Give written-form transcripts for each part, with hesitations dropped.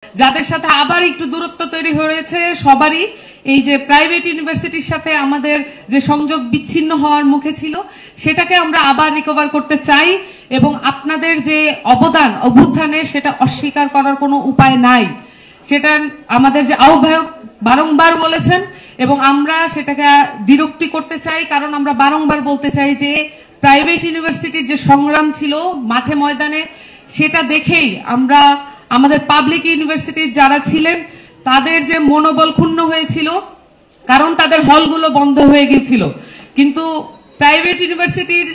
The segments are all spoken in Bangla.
যাদের সাথে আবার একটু দূরত্ব তৈরি হয়েছে সবারই এই যে প্রাইভেট ইউনিভার্সিটির সাথে আমাদের যে সংযোগ বিচ্ছিন্ন হওয়ার মুখে ছিল সেটাকে আমরা আবার রিকভার করতে চাই এবং আপনাদের যে অবদান অভ্যুত্থানে সেটা অস্বীকার করার কোনো উপায় নাই। সেটা আমাদের যে আহ্বায়ক বারংবার বলেছেন এবং আমরা সেটাকে দ্বিরুক্তি করতে চাই, কারণ আমরা বারংবার বলতে চাই যে প্রাইভেট ইউনিভার্সিটির যে সংগ্রাম ছিল মাঠে ময়দানে সেটা দেখেই আমরা আমাদের পাবলিক ইউনিভার্সিটির যারা ছিলেন তাদের যে মনোবল ক্ষুণ্ণ হয়েছিল, কারণ তাদের হলগুলো বন্ধ হয়ে গিয়েছিল। কিন্তু প্রাইভেট ইউনিভার্সিটির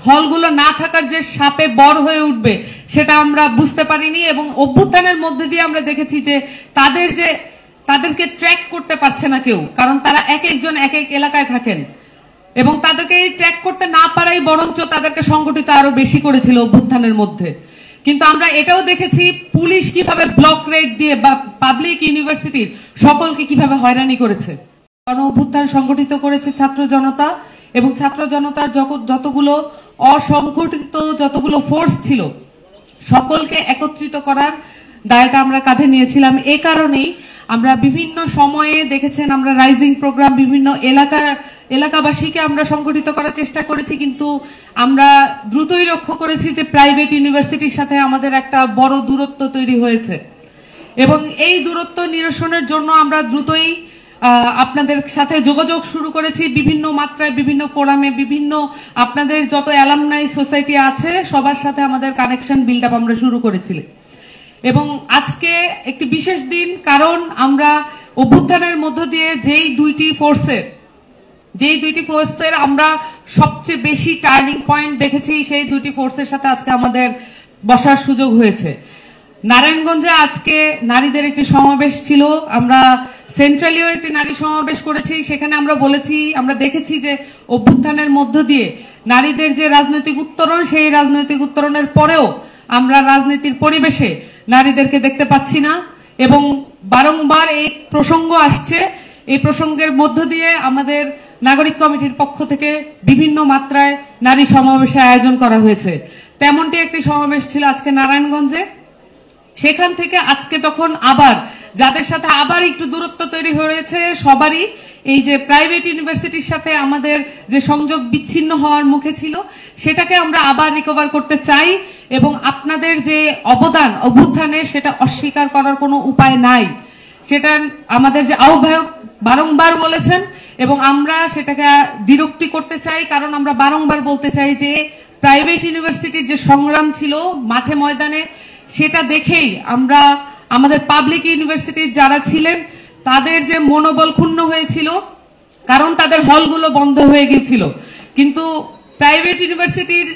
হলগুলো না থাকার যে সাপে বর হয়ে উঠবে সেটা আমরা বুঝতে পারিনি এবং অভ্যুত্থানের মধ্যে দিয়ে আমরা দেখেছি যে তাদেরকে ট্র্যাক করতে পারছে না কেউ, কারণ তারা এক একজন এক এক এলাকায় থাকেন এবং তাদেরকে ট্র্যাক করতে না পারাই বরঞ্চ তাদেরকে সংগঠিত আরো বেশি করেছিল অভ্যুত্থানের মধ্যে। কিন্তু আমরা এটাও দেখেছি পুলিশ কিভাবে ব্লক রেড দিয়ে বা পাবলিক ইউনিভার্সিটির সকলকে কিভাবে হয়রানি করেছে। গণ অভ্যুত্থান সংগঠিত করেছে ছাত্র জনতা এবং ছাত্র জনতার যতগুলো অসংগঠিত যতগুলো ফোর্স ছিল সকলকে একত্রিত করার দায়টা আমরা কাঁধে নিয়েছিলাম। এই কারণেই আমরা বিভিন্ন সময়ে দেখেছেন আমরা রাইজিং প্রোগ্রাম বিভিন্ন এলাকাবাসীকে আমরা সংগঠিত করার চেষ্টা করেছি, কিন্তু আমরা দ্রুতই লক্ষ্য করেছি যে প্রাইভেট ইউনিভার্সিটির সাথে আমাদের একটা বড় দূরত্ব তৈরি হয়েছে এবং এই দূরত্ব নিরসনের জন্য আমরা দ্রুতই আপনাদের সাথে যোগাযোগ শুরু করেছি বিভিন্ন মাত্রায় বিভিন্ন ফোরামে বিভিন্ন আপনাদের যত অ্যালামনাই সোসাইটি আছে সবার সাথে আমাদের কানেকশন বিল্ড আপ আমরা শুরু করেছিলাম। এবং আজকে একটি বিশেষ দিন, কারণ আমরা অভ্যুত্থানের মধ্য দিয়ে যেই দুইটি ফোর্সের আমরা সবচেয়ে বেশি টার্নিং পয়েন্ট দেখেছি সেই দুটি ফোর্সের সাথে আজকে আমাদের বসার সুযোগ হয়েছে। নারায়ণগঞ্জে আজকে নারীদের একটি সমাবেশ ছিল, আমরা সেন্ট্রালিও একটি নারী সমাবেশ করেছি। সেখানে আমরা বলেছি আমরা দেখেছি যে অভ্যুত্থানের মধ্য দিয়ে নারীদের যে রাজনৈতিক উত্তরণ সেই রাজনৈতিক উত্তরণের পরেও আমরা রাজনীতির পরিবেশে নারীদেরকে দেখতে পাচ্ছি না এবং বারংবার এই প্রসঙ্গ আসছে। এই প্রসঙ্গের মধ্য দিয়ে আমাদের নাগরিক কমিটির পক্ষ থেকে বিভিন্ন মাত্রায় নারী সমাবেশের আয়োজন করা হয়েছে। তেমনটি একটি সমাবেশ ছিল আজকে নারায়ণগঞ্জে। সেখান থেকে আজকে যখন আবার যাদের সাথে আবার একটু দূরত্ব তৈরি হয়েছে সবারই এই যে প্রাইভেট ইউনিভার্সিটির সাথে আমাদের যে সংযোগ বিচ্ছিন্ন হওয়ার মুখে ছিল সেটাকে আমরা আবার রিকভার করতে চাই এবং আপনাদের যে অবদান অভ্যুত্থানে সেটা অস্বীকার করার কোনো উপায় নাই। সেটা আমাদের যে আহ্বায়ক বারংবার বলেছেন এবং আমরা সেটাকে দ্বিরুক্তি করতে চাই, কারণ আমরা বারংবার বলতে চাই যে প্রাইভেট ইউনিভার্সিটির যে সংগ্রাম ছিল মাঠে ময়দানে সেটা দেখেই আমরা আমাদের পাবলিক ইউনিভার্সিটির যারা ছিলেন তাদের যে মনোবল ক্ষুণ্ণ হয়েছিল, কারণ তাদের হলগুলো বন্ধ হয়ে গিয়েছিল। কিন্তু প্রাইভেট ইউনিভার্সিটির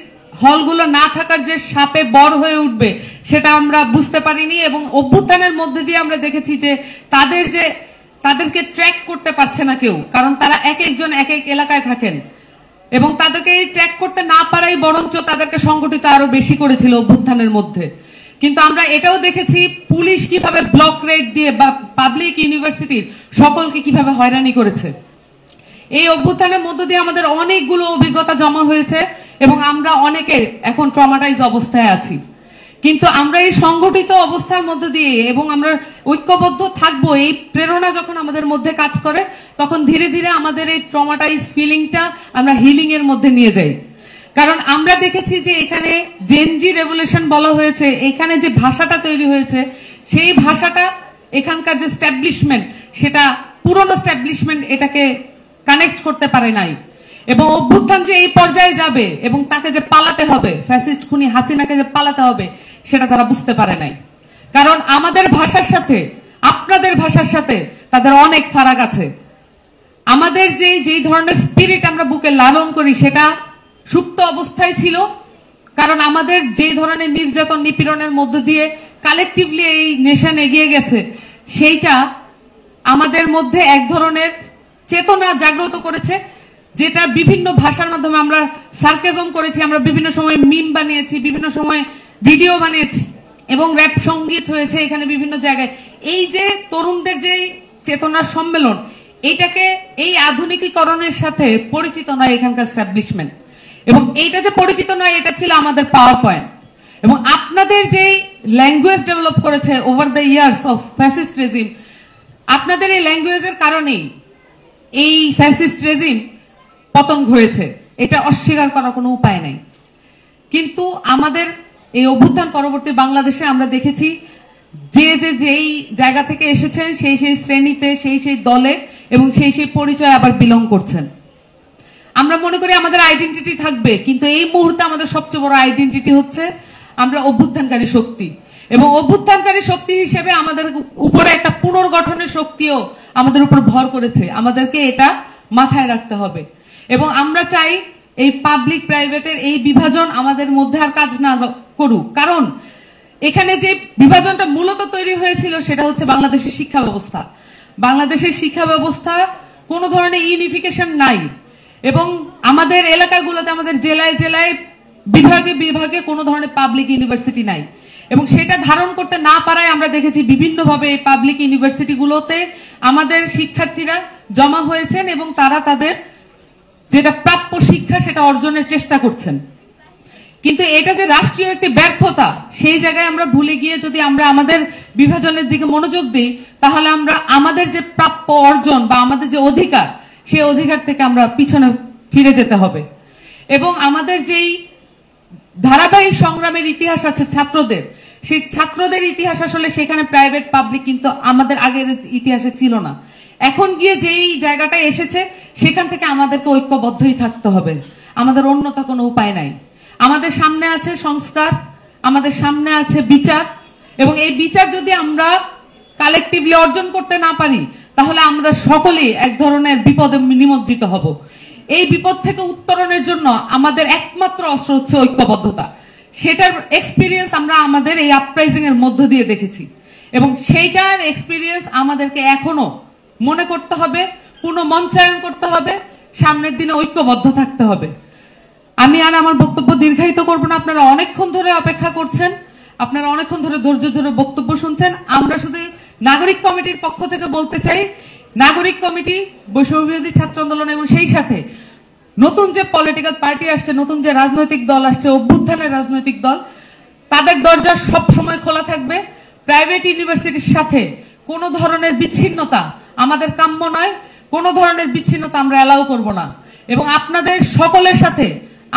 হলগুলো না থাকার যে সাপে বর হয়ে উঠবে সেটা আমরা বুঝতে পারিনি এবং অভ্যুত্থানের মধ্যে দিয়ে আমরা দেখেছি যে তাদেরকে ট্র্যাক করতে পারছে না কেউ, কারণ তারা এক একজন এক এক এলাকায় থাকেন এবং তাদেরকে ট্র্যাক করতে না পারাই বরঞ্চ তাদেরকে সংগঠিত আরো বেশি করেছিল অভ্যুত্থানের মধ্যে। কিন্তু আমরা এটাও দেখেছি পুলিশ কিভাবে ব্লক রেড দিয়ে বা পাবলিক ইউনিভার্সিটির সকলকে কিভাবে হয়রানি করেছে। এই অভ্যুত্থানের মধ্য দিয়ে আমাদের অনেকগুলো অভিজ্ঞতা জমা হয়েছে এবং আমরা অনেকে এখন ট্রমাটাইজ অবস্থায় আছি, কিন্তু আমরা এই সংগঠিত অবস্থার মধ্য দিয়ে এবং আমরা ঐক্যবদ্ধ থাকবো এই প্রেরণা যখন আমাদের মধ্যে কাজ করে তখন ধীরে ধীরে আমাদের এই ট্রমাটাইজ ফিলিংটা আমরা হিলিং এর মধ্যে নিয়ে যাই। কারণ আমরা দেখেছি যে এখানে জেনজি রেভলিউশন বলা হয়েছে, এখানে যে ভাষাটা তৈরি হয়েছে সেই ভাষাটা এখানকার যে স্ট্যাবলিশমেন্ট সেটা পুরনো স্ট্যাবলিশমেন্ট এটাকে কানেক্ট করতে পারে নাই এবং অভ্যুত্থান যে এই পর্যায়ে যাবে এবং তাকে যে পালাতে হবে ফ্যাসিস্ট খুনি হাসিনাকে যে পালাতে হবে সেটা তারা বুঝতে পারে নাই। কারণ আমাদের ভাষার সাথে আপনাদের ভাষার সাথে তাদের অনেক ফারাক আছে। আমাদের যেই ধরনের স্পিরিট আমরা বুকে লালন করি সেটা সুপ্ত অবস্থায় ছিল, কারণ আমাদের যেই ধরনের নির্যাতন নিপীড়নের মধ্য দিয়ে কালেকটিভলি এই নেশন এগিয়ে গেছে সেইটা আমাদের মধ্যে এক ধরনের চেতনা জাগ্রত করেছে, যেটা বিভিন্ন ভাষার মাধ্যমে আমরা সার্কেজম করেছি, আমরা বিভিন্ন সময় মিম বানিয়েছি, বিভিন্ন সময় ভিডিও বানিয়েছি এবং র্যাপ সঙ্গীত হয়েছে এখানে বিভিন্ন জায়গায়। এই যে তরুণদের যে চেতনার সম্মেলন এইটাকে এই আধুনিকীকরণের সাথে পরিচিত নয় এখানকার এস্টাবলিশমেন্ট এবং এইটা যে পরিচিত নয় এটা ছিল আমাদের পাওয়ার পয়েন্ট এবং আপনাদের যেই ল্যাঙ্গুয়েজ ডেভেলপ করেছে over the years of fascist regime, আপনাদের এই ল্যাঙ্গুয়েজের কারণেই এই ফ্যাসিস্ট রেজিম পতন হয়েছে, এটা অস্বীকার করার কোনো উপায় নাই। কিন্তু আমাদের এই অভ্যুত্থান পরবর্তী বাংলাদেশে আমরা দেখেছি যেই জায়গা থেকে এসেছেন সেই শ্রেণীতে, সেই দলে এবং সেই পরিচয় আবার বিলং করছেন। আমরা মনে করি আমাদের আইডেন্টিটি থাকবে, কিন্তু এই মুহূর্তে আমাদের সবচেয়ে বড় আইডেন্টিটি হচ্ছে আমরা অভ্যুত্থানকারী শক্তি, এবং অভ্যুত্থানকারী শক্তি হিসেবে আমাদের উপরে একটা পুনর্গঠনের শক্তিও আমাদের উপর ভর করেছে। আমাদেরকে এটা মাথায় রাখতে হবে, এবং আমরা চাই এই পাবলিক প্রাইভেটের এই বিভাজন আমাদের মধ্যে আর কাজ না করুক। কারণ এখানে যে বিভাজনটা মূলত তৈরি হয়েছিল সেটা হচ্ছে বাংলাদেশের শিক্ষা ব্যবস্থা। বাংলাদেশের শিক্ষা ব্যবস্থা কোনো ধরনের ইউনিফিকেশন নাই, এবং আমাদের এলাকাগুলোতে, আমাদের জেলায় জেলায়, বিভাগে বিভাগে কোনো ধরনের পাবলিক ইউনিভার্সিটি নাই, এবং সেটা ধারণ করতে না পারায় আমরা দেখেছি বিভিন্নভাবে এই পাবলিক ইউনিভার্সিটিগুলোতে আমাদের শিক্ষার্থীরা জমা হয়েছেন এবং তারা তাদের যেটা প্রাপ্য শিক্ষা সেটা অর্জনের চেষ্টা করছেন। কিন্তু এটা যে রাষ্ট্রীয় একটি ব্যর্থতা, সেই জায়গায় আমরা ভুলে গিয়ে যদি আমরা আমাদের বিভাজনের দিকে মনোযোগ দিই, তাহলে আমরা আমাদের যে প্রাপ্য অর্জন বা আমাদের যে অধিকার, সেই অধিকার থেকে আমরা পিছনে ফিরে যেতে হবে। এবং আমাদের যেই ধারাবাহিক সংগ্রামের ইতিহাস আছে ছাত্রদের, সেই ছাত্রদের ইতিহাস আসলে সেখানে প্রাইভেট পাবলিক কিন্তু আমাদের আগের ইতিহাসে ছিল না। এখন গিয়ে যেই জায়গাটায় এসেছে সেখান থেকে আমাদেরকে ঐক্যবদ্ধই থাকতে হবে, আমাদের অন্যথা কোনো উপায় নাই। আমাদের সামনে আছে সংস্কার, আমাদের সামনে আছে বিচার, এবং এই বিচার যদি আমরা কালেকটিভলি অর্জন করতে না পারি তাহলে আমরা সকলেই এক ধরনের বিপদে নিমজ্জিত হব। এই বিপদ থেকে উত্তরণের জন্য আমাদের একমাত্র অস্ত্র হচ্ছে ঐক্যবদ্ধতা। সেটার এক্সপিরিয়েন্স আমরা আমাদের এই আপরাইজিং এর মধ্য দিয়ে দেখেছি, এবং সেইটার এক্সপিরিয়েন্স আমাদেরকে এখনো মনে করতে হবে, পুনঃমঞ্চায়ন করতে হবে, সামনের দিনে ঐক্যবদ্ধ থাকতে হবে। আমি আর আমার বক্তব্য দীর্ঘায়িত করব না, আপনারা অনেকক্ষণ ধরে অপেক্ষা করছেন, আপনারা অনেকক্ষণ ধরে ধৈর্য ধরে বক্তব্য শুনছেন। আমরা শুধু নাগরিক কমিটির পক্ষ থেকে বলতে চাই, নাগরিক কমিটি, বৈষম্যবিরোধী ছাত্র আন্দোলন এবং সেই সাথে নতুন যে পলিটিক্যাল পার্টি আসছে, নতুন যে রাজনৈতিক দল আসছে, অভ্যুত্থানের রাজনৈতিক দল, তাদের দরজা সব সময় খোলা থাকবে। প্রাইভেট ইউনিভার্সিটির সাথে কোনো ধরনের বিচ্ছিন্নতা আমাদের কাম্য নয়, কোনো ধরনের বিচ্ছিন্নতা আমরা অ্যালাউ করব না। এবং আপনাদের সকলের সাথে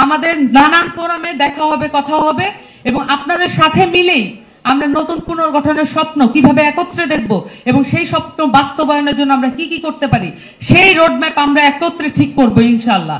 আমাদের নানান ফোরামে দেখা হবে, কথা হবে, এবং আপনাদের সাথে মিলেই আমরা নতুন পুনর্গঠনের স্বপ্ন কিভাবে একত্রে দেখব এবং সেই স্বপ্ন বাস্তবায়নের জন্য আমরা কি কি করতে পারি সেই রোডম্যাপ আমরা একত্রে ঠিক করবো ইনশাআল্লাহ।